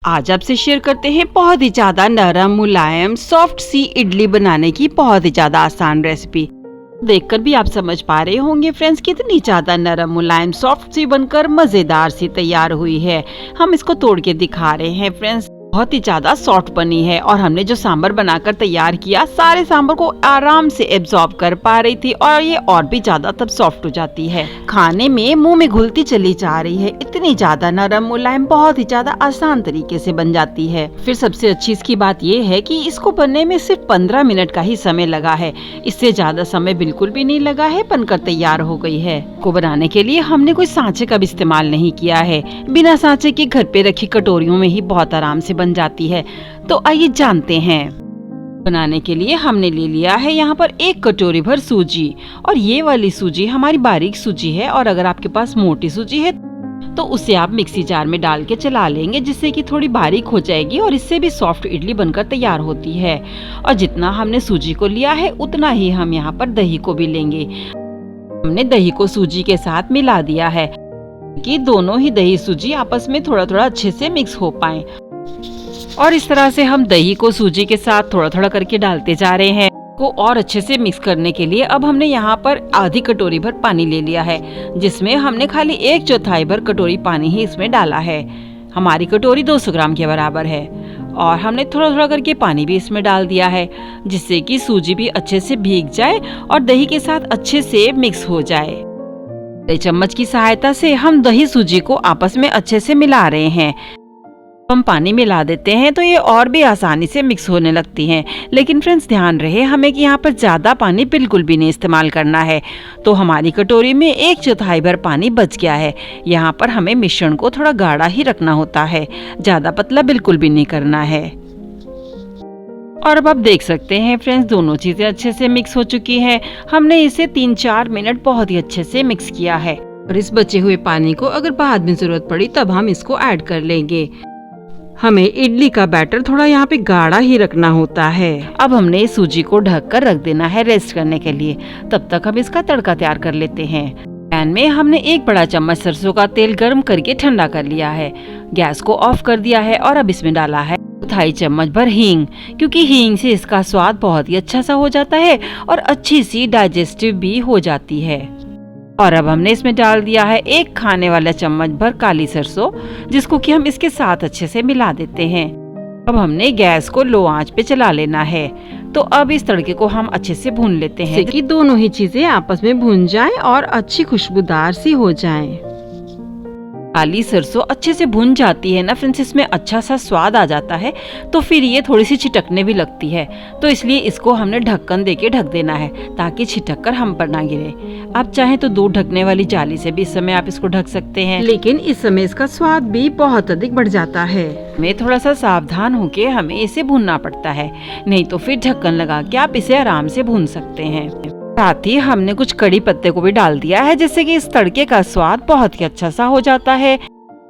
आज आपसे शेयर करते हैं बहुत ही ज्यादा नरम मुलायम सॉफ्ट सी इडली बनाने की बहुत ही ज्यादा आसान रेसिपी। देखकर भी आप समझ पा रहे होंगे फ्रेंड्स कितनी ज्यादा नरम मुलायम सॉफ्ट सी बनकर मजेदार सी तैयार हुई है। हम इसको तोड़ के दिखा रहे हैं फ्रेंड्स, बहुत ही ज्यादा सॉफ्ट बनी है और हमने जो सांबर बनाकर तैयार किया सारे सांबर को आराम से एब्जॉर्ब कर पा रही थी और ये और भी ज्यादा तब सॉफ्ट हो जाती है। खाने में मुंह में घुलती चली जा रही है, इतनी ज्यादा नरम मुलायम बहुत ही ज्यादा आसान तरीके से बन जाती है। फिर सबसे अच्छी इसकी बात ये है कि इसको बनने में सिर्फ 15 मिनट का ही समय लगा है, इससे ज्यादा समय बिल्कुल भी नहीं लगा है, बनकर तैयार हो गई है। को बनाने के लिए हमने कोई सांचे का भी इस्तेमाल नहीं किया है, बिना सांचे के घर पे रखी कटोरियों में ही बहुत आराम से बन जाती है। तो आइए जानते हैं। बनाने के लिए हमने ले लिया है यहाँ पर 1 कटोरी भर सूजी, और ये वाली सूजी हमारी बारीक सूजी है, और अगर आपके पास मोटी सूजी है तो उसे आप मिक्सी जार में डाल के चला लेंगे, जिससे कि थोड़ी बारीक हो जाएगी और इससे भी सॉफ्ट इडली बनकर तैयार होती है। और जितना हमने सूजी को लिया है उतना ही हम यहाँ पर दही को भी लेंगे। हमने दही को सूजी के साथ मिला दिया है कि दोनों ही दही सूजी आपस में थोड़ा थोड़ा अच्छे से मिक्स हो पाए। और इस तरह से हम दही को सूजी के साथ थोड़ा थोड़ा करके डालते जा रहे हैं। को और अच्छे से मिक्स करने के लिए अब हमने यहाँ पर आधी कटोरी भर पानी ले लिया है, जिसमें हमने खाली 1/4 भर कटोरी पानी ही इसमें डाला है। हमारी कटोरी 200 ग्राम के बराबर है, और हमने थोड़ा थोड़ा करके पानी भी इसमें डाल दिया है, जिससे कि सूजी भी अच्छे से भीग जाए और दही के साथ अच्छे से मिक्स हो जाए। चम्मच की सहायता से हम दही सूजी को आपस में अच्छे से मिला रहे हैं। हम पानी मिला देते हैं तो ये और भी आसानी से मिक्स होने लगती हैं। लेकिन फ्रेंड्स ध्यान रहे हमें कि यहाँ पर ज़्यादा पानी बिल्कुल भी नहीं इस्तेमाल करना है। तो हमारी कटोरी में 1/4 भर पानी बच गया है। यहाँ पर हमें मिश्रण को थोड़ा गाढ़ा ही रखना होता है, ज़्यादा पतला बिल्कुल भी नहीं करना है। और अब आप देख सकते हैं फ्रेंड्स दोनों चीज़ें अच्छे से मिक्स हो चुकी हैं। हमने इसे 3-4 मिनट बहुत ही अच्छे से मिक्स किया है, और इस बचे हुए पानी को अगर बाद में ज़रूरत पड़ी तब हम इसको ऐड कर लेंगे। हमें इडली का बैटर थोड़ा यहाँ पे गाढ़ा ही रखना होता है। अब हमने सूजी को ढक कर रख देना है रेस्ट करने के लिए। तब तक हम इसका तड़का तैयार कर लेते हैं। पैन में हमने 1 बड़ा चम्मच सरसों का तेल गर्म करके ठंडा कर लिया है। गैस को ऑफ कर दिया है और अब इसमें डाला है 1/4 चम्मच भर हींग, क्योंकि हींग से इसका स्वाद बहुत ही अच्छा सा हो जाता है और अच्छी सी डाइजेस्टिव भी हो जाती है। और अब हमने इसमें डाल दिया है 1 खाने वाला चम्मच भर काली सरसों, जिसको कि हम इसके साथ अच्छे से मिला देते हैं। अब हमने गैस को लो आंच पे चला लेना है। तो अब इस तड़के को हम अच्छे से भून लेते हैं कि दोनों ही चीजें आपस में भून जाएं और अच्छी खुशबूदार सी हो जाएं। काली सरसों अच्छे से भुन जाती है ना फ्रेंड्स, इसमें अच्छा सा स्वाद आ जाता है, तो फिर ये थोड़ी सी छिटकने भी लगती है। तो इसलिए इसको हमने ढक्कन देके ढक देना है ताकि छिटक कर हम पर ना गिरे। आप चाहें तो 2 ढकने वाली जाली से भी इस समय आप इसको ढक सकते हैं, लेकिन इस समय इसका स्वाद भी बहुत अधिक बढ़ जाता है। हमें थोड़ा सा सावधान होके हमें इसे भूनना पड़ता है, नहीं तो फिर ढक्कन लगा के आप इसे आराम से भून सकते हैं। साथ ही हमने कुछ कड़ी पत्ते को भी डाल दिया है, जिससे कि इस तड़के का स्वाद बहुत ही अच्छा सा हो जाता है।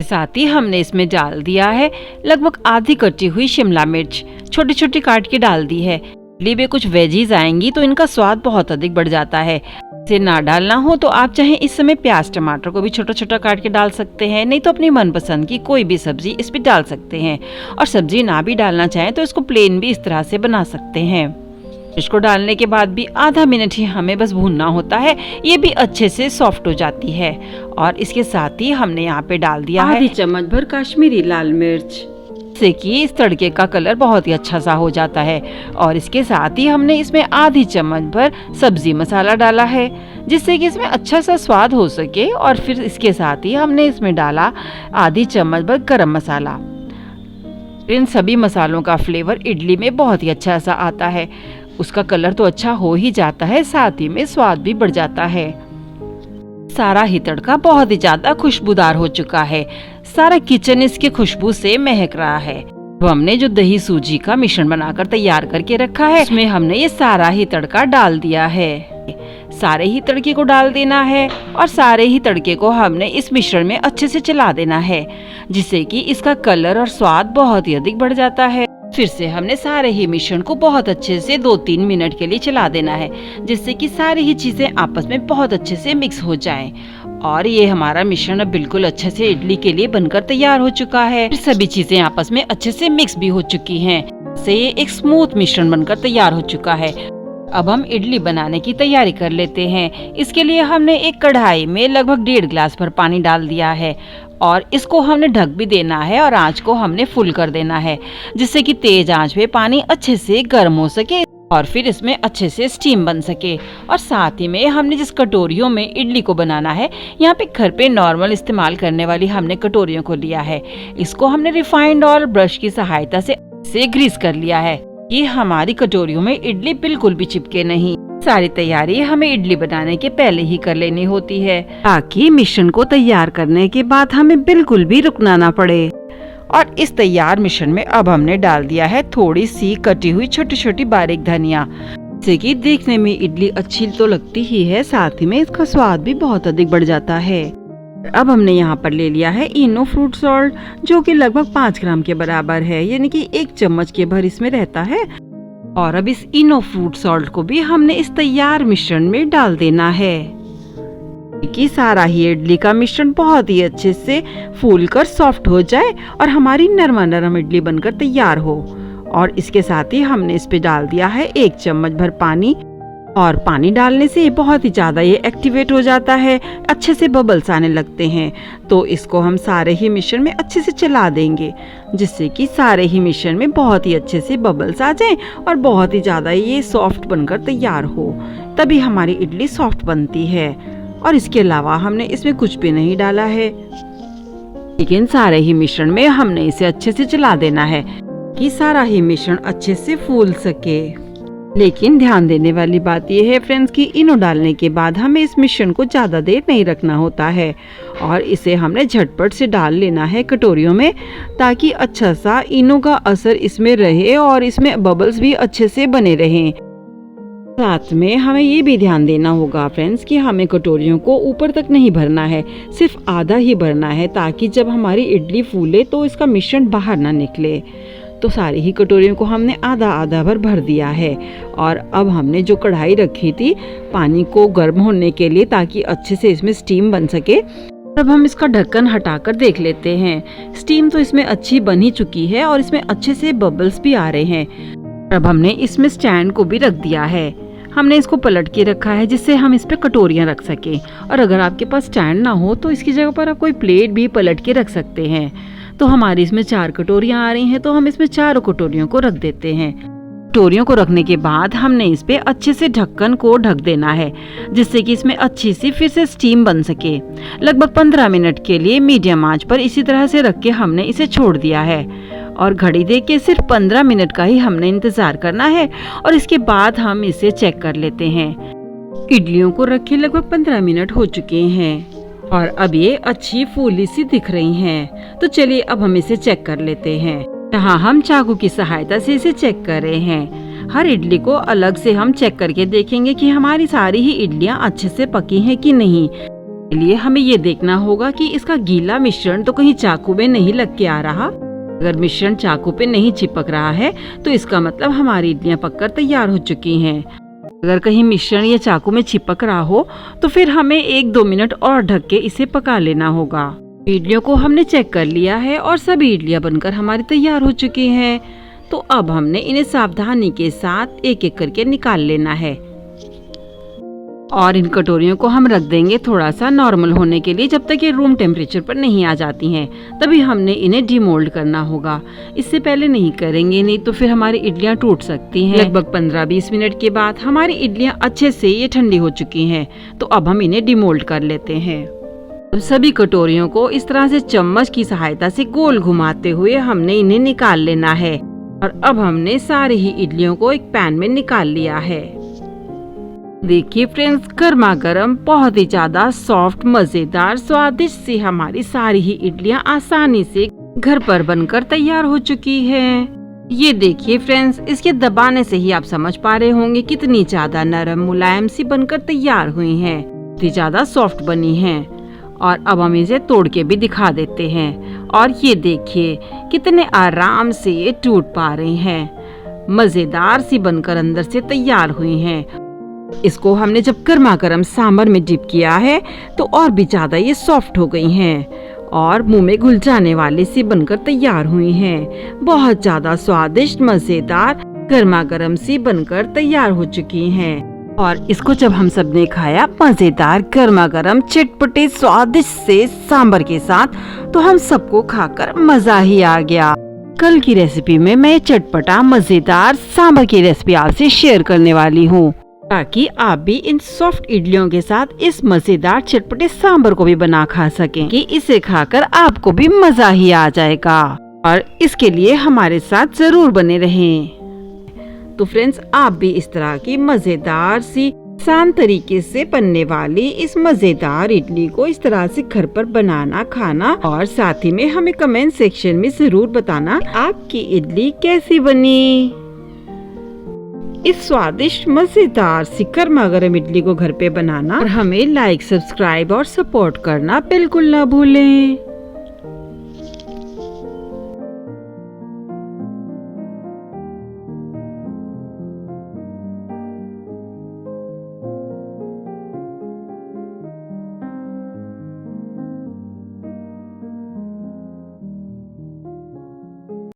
साथ ही हमने इसमें डाल दिया है लगभग आधी कटी हुई शिमला मिर्च, छोटी छोटी काट के डाल दी है। इडली में कुछ वेजीज आएंगी तो इनका स्वाद बहुत अधिक बढ़ जाता है। इसे ना डालना हो तो आप चाहें इस समय प्याज टमाटर को भी छोटा छोटा काट के डाल सकते हैं, नहीं तो अपनी मनपसंद की कोई भी सब्जी इस पे डाल सकते हैं। और सब्जी ना भी डालना चाहें तो इसको प्लेन भी इस तरह से बना सकते हैं। इसको डालने के बाद भी आधा मिनट ही हमें बस भूनना होता है, ये भी अच्छे से सॉफ्ट हो जाती है। और इसके साथ ही हमने यहाँ पे डाल दिया है आधी चम्मच भर कश्मीरी लाल मिर्च, जिससे कि इस तड़के का कलर बहुत ही अच्छा सा हो जाता है। और इसके साथ ही हमने इसमें आधी चम्मच भर सब्जी मसाला डाला है, जिससे कि इसमें अच्छा सा स्वाद हो सके। और फिर इसके साथ ही हमने इसमें डाला आधी चम्मच भर गरम मसाला। इन सभी मसालों का फ्लेवर इडली में बहुत ही अच्छा सा आता है, उसका कलर तो अच्छा हो ही जाता है, साथ ही में स्वाद भी बढ़ जाता है। सारा ही तड़का बहुत ही ज्यादा खुशबूदार हो चुका है, सारा किचन इसकी खुशबू से महक रहा है। तो हमने जो दही सूजी का मिश्रण बनाकर तैयार करके रखा है, उसमें हमने ये सारा ही तड़का डाल दिया है। सारे ही तड़के को डाल देना है और सारे ही तड़के को हमने इस मिश्रण में अच्छे से चला देना है, जिससे कि इसका कलर और स्वाद बहुत ही अधिक बढ़ जाता है। फिर से हमने सारे ही मिश्रण को बहुत अच्छे से 2-3 मिनट के लिए चला देना है, जिससे कि सारी ही चीजें आपस में बहुत अच्छे से मिक्स हो जाएं। और ये हमारा मिश्रण अब बिल्कुल अच्छे से इडली के लिए बनकर तैयार हो चुका है। सभी चीजें आपस में अच्छे से मिक्स भी हो चुकी हैं। से ये एक स्मूथ मिश्रण बनकर तैयार हो चुका है। अब हम इडली बनाने की तैयारी कर लेते हैं। इसके लिए हमने एक कढ़ाई में लगभग 1.5 गिलास भर पानी डाल दिया है और इसको हमने ढक भी देना है और आंच को हमने फुल कर देना है, जिससे कि तेज आंच पे पानी अच्छे से गर्म हो सके और फिर इसमें अच्छे से स्टीम बन सके। और साथ ही में हमने जिस कटोरियों में इडली को बनाना है, यहाँ पे घर पे नॉर्मल इस्तेमाल करने वाली हमने कटोरियों को लिया है। इसको हमने रिफाइंड ऑयल ब्रश की सहायता से ग्रीस कर लिया है कि हमारी कटोरियों में इडली बिल्कुल भी चिपके नहीं। सारी तैयारी हमें इडली बनाने के पहले ही कर लेनी होती है, ताकि मिश्रण को तैयार करने के बाद हमें बिल्कुल भी रुकना ना पड़े। और इस तैयार मिश्रण में अब हमने डाल दिया है थोड़ी सी कटी हुई छोटी छोटी बारीक धनिया, जिससे कि देखने में इडली अच्छी तो लगती ही है, साथ ही में इसका स्वाद भी बहुत अधिक बढ़ जाता है। अब हमने यहाँ पर ले लिया है इनो फ्रूट सॉल्ट, जो कि लगभग 5 ग्राम के बराबर है, यानी कि 1 चम्मच के भर इसमें रहता है। और अब इस इनो फ्रूट सॉल्ट को भी हमने इस तैयार मिश्रण में डाल देना है कि सारा ही इडली का मिश्रण बहुत ही अच्छे से फूलकर सॉफ्ट हो जाए और हमारी नरम नरम इडली बनकर तैयार हो। और इसके साथ ही हमने इस पे डाल दिया है 1 चम्मच भर पानी, और पानी डालने से बहुत ही ज्यादा ये एक्टिवेट हो जाता है, अच्छे से बबल्स आने लगते हैं। तो इसको हम सारे ही मिश्रण में अच्छे से चला देंगे, जिससे कि सारे ही मिश्रण में बहुत ही अच्छे से बबल्स आ जाएं और बहुत ही ज्यादा ये सॉफ्ट बनकर तैयार हो, तभी हमारी इडली सॉफ्ट बनती है। और इसके अलावा हमने इसमें कुछ भी नहीं डाला है, लेकिन सारे ही मिश्रण में हमने इसे अच्छे से चला देना है कि सारा ही मिश्रण अच्छे से फूल सके। लेकिन ध्यान देने वाली बात यह है फ्रेंड्स कि इनो डालने के बाद हमें इस मिश्रण को ज़्यादा देर नहीं रखना होता है और इसे हमने झटपट से डाल लेना है कटोरियों में, ताकि अच्छा सा इनो का असर इसमें रहे और इसमें बबल्स भी अच्छे से बने रहें। साथ में हमें ये भी ध्यान देना होगा फ्रेंड्स कि हमें कटोरियों को ऊपर तक नहीं भरना है, सिर्फ आधा ही भरना है, ताकि जब हमारी इडली फूले तो इसका मिश्रण बाहर ना निकले। तो सारी ही कटोरियों को हमने आधा आधा भर दिया है। और अब हमने जो कढ़ाई रखी थी पानी को गर्म होने के लिए, ताकि अच्छे से इसमें स्टीम बन सके, अब हम इसका ढक्कन हटाकर देख लेते हैं। स्टीम तो इसमें अच्छी बन ही चुकी है और इसमें अच्छे से बबल्स भी आ रहे हैं। अब हमने इसमें स्टैंड को भी रख दिया है, हमने इसको पलट के रखा है जिससे हम इस पे कटोरियाँ रख सकें। और अगर आपके पास स्टैंड ना हो तो इसकी जगह पर आप कोई प्लेट भी पलट के रख सकते हैं। तो हमारी इसमें 4 कटोरियाँ आ रही हैं, तो हम इसमें 4 कटोरियों को रख देते हैं। कटोरियों को रखने के बाद हमने इस पे अच्छे से ढक्कन को ढक देना है, जिससे कि इसमें अच्छी सी फिर से स्टीम बन सके। लगभग 15 मिनट के लिए मीडियम आंच पर इसी तरह से रख के हमने इसे छोड़ दिया है और घड़ी देख के सिर्फ 15 मिनट का ही हमने इंतजार करना है। और इसके बाद हम इसे चेक कर लेते हैं। इडलियों को रखे लगभग 15 मिनट हो चुके हैं और अब ये अच्छी फूली सी दिख रही हैं। तो चलिए अब हम इसे चेक कर लेते हैं। यहाँ हम चाकू की सहायता से इसे चेक कर रहे हैं। हर इडली को अलग से हम चेक करके देखेंगे कि हमारी सारी ही इडलियाँ अच्छे से पकी हैं कि नहीं। इसलिए हमें ये देखना होगा कि इसका गीला मिश्रण तो कहीं चाकू में नहीं लग के आ रहा। अगर मिश्रण चाकू पे नहीं चिपक रहा है तो इसका मतलब हमारी इडलियाँ पककर तैयार हो चुकी हैं। अगर कहीं मिश्रण या चाकू में चिपक रहा हो तो फिर हमें 1-2 मिनट और ढक के इसे पका लेना होगा। इडलियों को हमने चेक कर लिया है और सभी इडलियां बनकर हमारी तैयार हो चुकी हैं। तो अब हमने इन्हें सावधानी के साथ एक एक करके निकाल लेना है और इन कटोरियों को हम रख देंगे थोड़ा सा नॉर्मल होने के लिए, जब तक ये रूम टेम्परेचर पर नहीं आ जाती हैं। तभी हमने इन्हें डीमोल्ड करना होगा, इससे पहले नहीं करेंगे, नहीं तो फिर हमारी इडलियां टूट सकती हैं। लगभग 15-20 मिनट के बाद हमारी इडलियां अच्छे से ये ठंडी हो चुकी हैं। तो अब हम इन्हें डीमोल्ड कर लेते हैं। सभी कटोरियों को इस तरह से चम्मच की सहायता से गोल घुमाते हुए हमने इन्हें निकाल लेना है। और अब हमने सारी ही इडलियों को एक पैन में निकाल लिया है। देखिए फ्रेंड्स, गर्मा गर्म बहुत ही ज्यादा सॉफ्ट मजेदार स्वादिष्ट सी हमारी सारी ही इडलियां आसानी से घर पर बनकर तैयार हो चुकी हैं। ये देखिए फ्रेंड्स, इसके दबाने से ही आप समझ पा रहे होंगे कितनी ज्यादा नरम मुलायम सी बनकर तैयार हुई हैं, कितनी ज्यादा सॉफ्ट बनी हैं। और अब हम इसे तोड़ के भी दिखा देते हैं। और ये देखिए कितने आराम से ये टूट पा रही हैं, मजेदार सी बनकर अंदर से तैयार हुई हैं। इसको हमने जब गर्मा गर्म सांभर में डिप किया है तो और भी ज्यादा ये सॉफ्ट हो गई हैं और मुंह में घुल जाने वाली सी बनकर तैयार हुई हैं। बहुत ज्यादा स्वादिष्ट मजेदार गर्मा गर्म सी बनकर तैयार हो चुकी हैं। और इसको जब हम सब ने खाया मजेदार गर्मा गर्म चटपटे स्वादिष्ट से सांभर के साथ, तो हम सबको खाकर मजा ही आ गया। कल की रेसिपी में मैं चटपटा मजेदार सांभर की रेसिपी आपसे शेयर करने वाली हूँ, ताकि आप भी इन सॉफ्ट इडलियों के साथ इस मजेदार चटपटे सांभर को भी बना खा सकें कि इसे खाकर आपको भी मजा ही आ जाएगा। और इसके लिए हमारे साथ जरूर बने रहें। तो फ्रेंड्स, आप भी इस तरह की मजेदार सी आसान तरीके से बनने वाली इस मजेदार इडली को इस तरह से घर पर बनाना खाना, और साथ ही में हमें कमेंट सेक्शन में जरूर बताना आपकी इडली कैसी बनी। इस स्वादिष्ट मजेदार सी गर्मा गर्म इडली को घर पे बनाना और हमें लाइक, सब्सक्राइब और सपोर्ट करना बिल्कुल ना भूलें।